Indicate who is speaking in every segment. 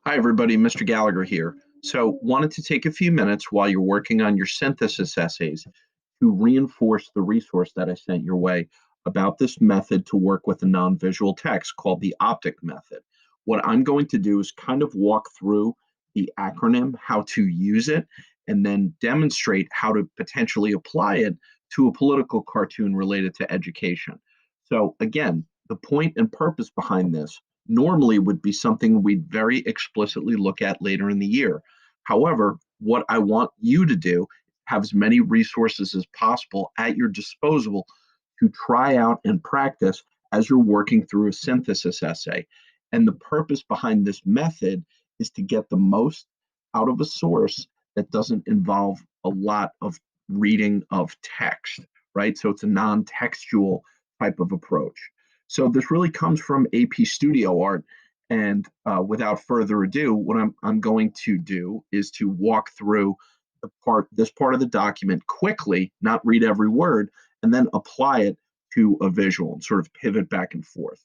Speaker 1: Hi, everybody. Mr. Gallagher here. So, wanted to take a few minutes while you're working on your synthesis essays to reinforce the resource that I sent your way about this method to work with a non visual text called the OPTIC method. What I'm going to do is kind of walk through the acronym, how to use it, and then demonstrate how to potentially apply it to a political cartoon related to education. So, again, the point and purpose behind this normally would be something we'd very explicitly look at later in the year. However, what I want you to do have as many resources as possible at your disposal to try out and practice as you're working through a synthesis essay. And the purpose behind this method is to get the most out of a source that doesn't involve a lot of reading of text, right? So it's a non textual type of approach. So this really comes from AP Studio Art. And without further ado, what I'm going to do is to walk through this part of the document quickly, not read every word, and then apply it to a visual and sort of pivot back and forth.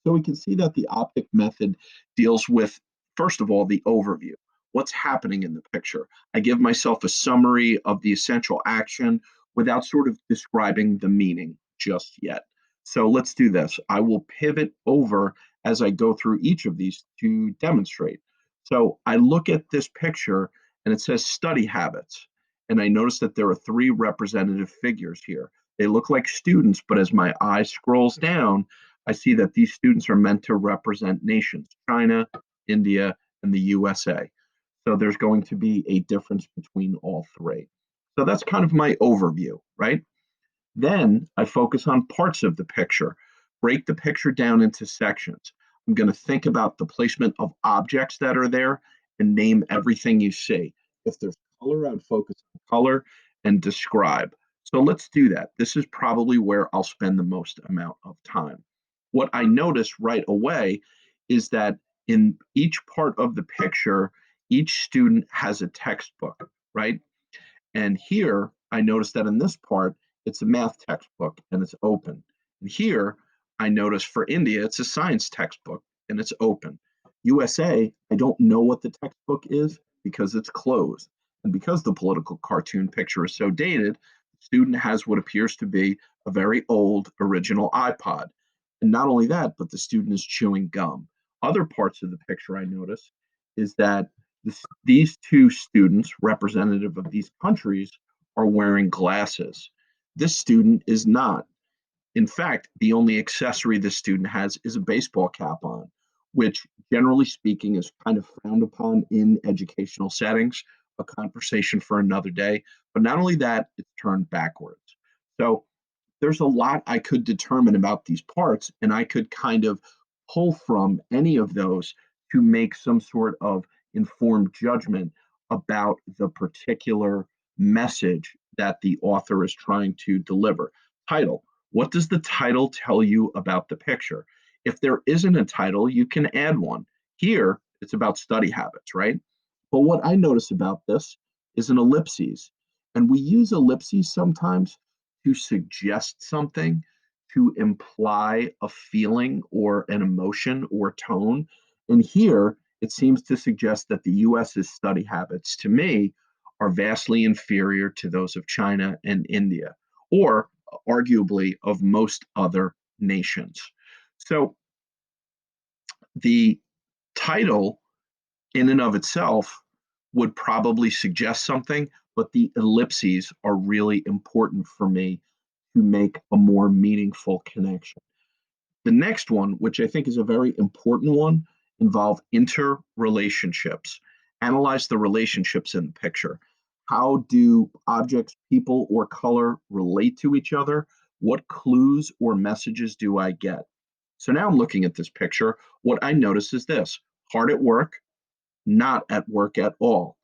Speaker 1: So we can see that the optic method deals with, first of all, the overview. What's happening in the picture? I give myself a summary of the essential action without sort of describing the meaning just yet. So let's do this. I will pivot over as I go through each of these to demonstrate. So I look at this picture and it says study habits. And I notice that there are three representative figures here. They look like students, but as my eye scrolls down, I see that these students are meant to represent nations, China, India, and the USA. So there's going to be a difference between all three. So that's kind of my overview, right? Then I focus on parts of the picture, break the picture down into sections. I'm going to think about the placement of objects that are there and name everything you see. If there's color, I'd focus on color and describe. So let's do that. This is probably where I'll spend the most amount of time. What I notice right away is that in each part of the picture, each student has a textbook, right? And here I noticed that in this part, it's a math textbook and it's open. And here I noticed for India, it's a science textbook and it's open. USA, I don't know what the textbook is because it's closed. And because the political cartoon picture is so dated, the student has what appears to be a very old original iPod. And not only that, but the student is chewing gum. Other parts of the picture I notice is that these two students, representative of these countries, are wearing glasses. This student is not. In fact, the only accessory this student has is a baseball cap on, which, generally speaking, is kind of frowned upon in educational settings, a conversation for another day. But not only that, it's turned backwards. So there's a lot I could determine about these parts, and I could kind of pull from any of those to make some sort of informed judgment about the particular message that the author is trying to deliver. Title. What does the title tell you about the picture? If there isn't a title, you can add one. Here, it's about study habits, right? But what I notice about this is an ellipses. And we use ellipses sometimes to suggest something, to imply a feeling or an emotion or tone. And here it seems to suggest that the US's study habits, to me, are vastly inferior to those of China and India, or arguably of most other nations. So the title in and of itself would probably suggest something, but the ellipses are really important for me to make a more meaningful connection. The next one, which I think is a very important one, involve interrelationships. Analyze the relationships in the picture. How do objects, people, or color relate to each other? What clues or messages do I get? So now I'm looking at this picture. What I notice is this: hard at work, not at work at all,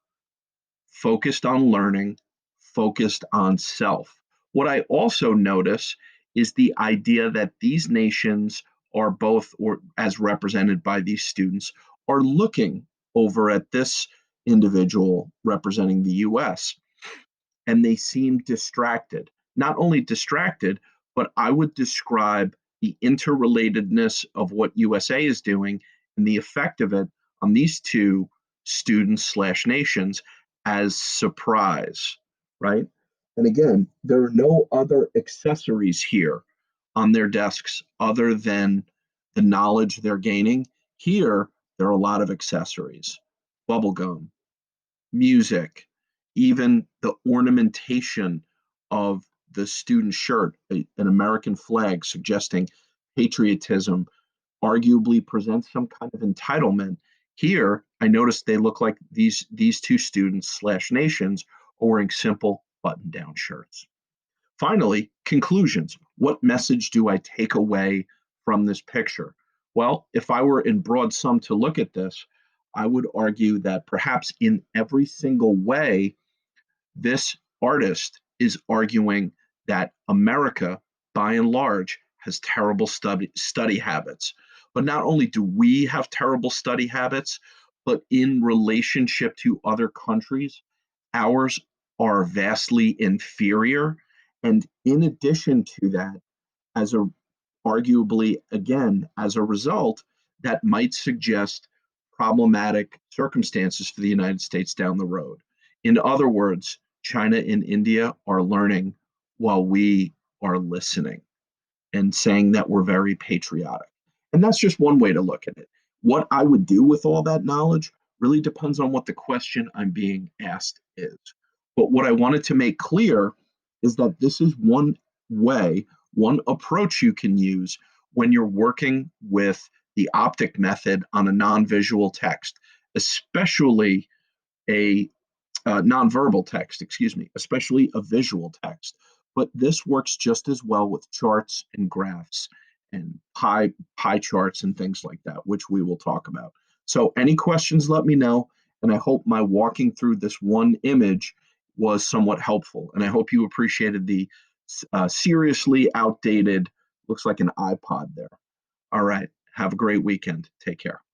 Speaker 1: focused on learning, focused on self. What I also notice is the idea that these nations are both, or as represented by these students, are looking over at this individual representing the US, and they seem distracted. Not only distracted, but I would describe the interrelatedness of what USA is doing and the effect of it on these two students slash nations as surprise, right? And again, there are no other accessories here on their desks other than the knowledge they're gaining. Here, there are a lot of accessories, bubble gum, music, even the ornamentation of the student shirt, an American flag suggesting patriotism, arguably presents some kind of entitlement. Here, I noticed they look like these two students slash nations are wearing simple button-down shirts. Finally, conclusions. What message do I take away from this picture? Well, if I were in broad sum to look at this, I would argue that perhaps in every single way, this artist is arguing that America, by and large, has terrible study habits. But not only do we have terrible study habits, but in relationship to other countries, ours are vastly inferior. And in addition to that, as a arguably, again, as a result, that might suggest problematic circumstances for the United States down the road. In other words, China and India are learning while we are listening and saying that we're very patriotic. And that's just one way to look at it. What I would do with all that knowledge really depends on what the question I'm being asked is. But what I wanted to make clear is that this is one way, one approach you can use when you're working with the optic method on a non visual text, especially a nonverbal text, excuse me, especially a visual text. But this works just as well with charts and graphs and pie charts and things like that, which we will talk about. So, any questions, let me know. And I hope my walking through this one image was somewhat helpful. And I hope you appreciated the seriously outdated, looks like an iPod there. All right. Have a great weekend. Take care.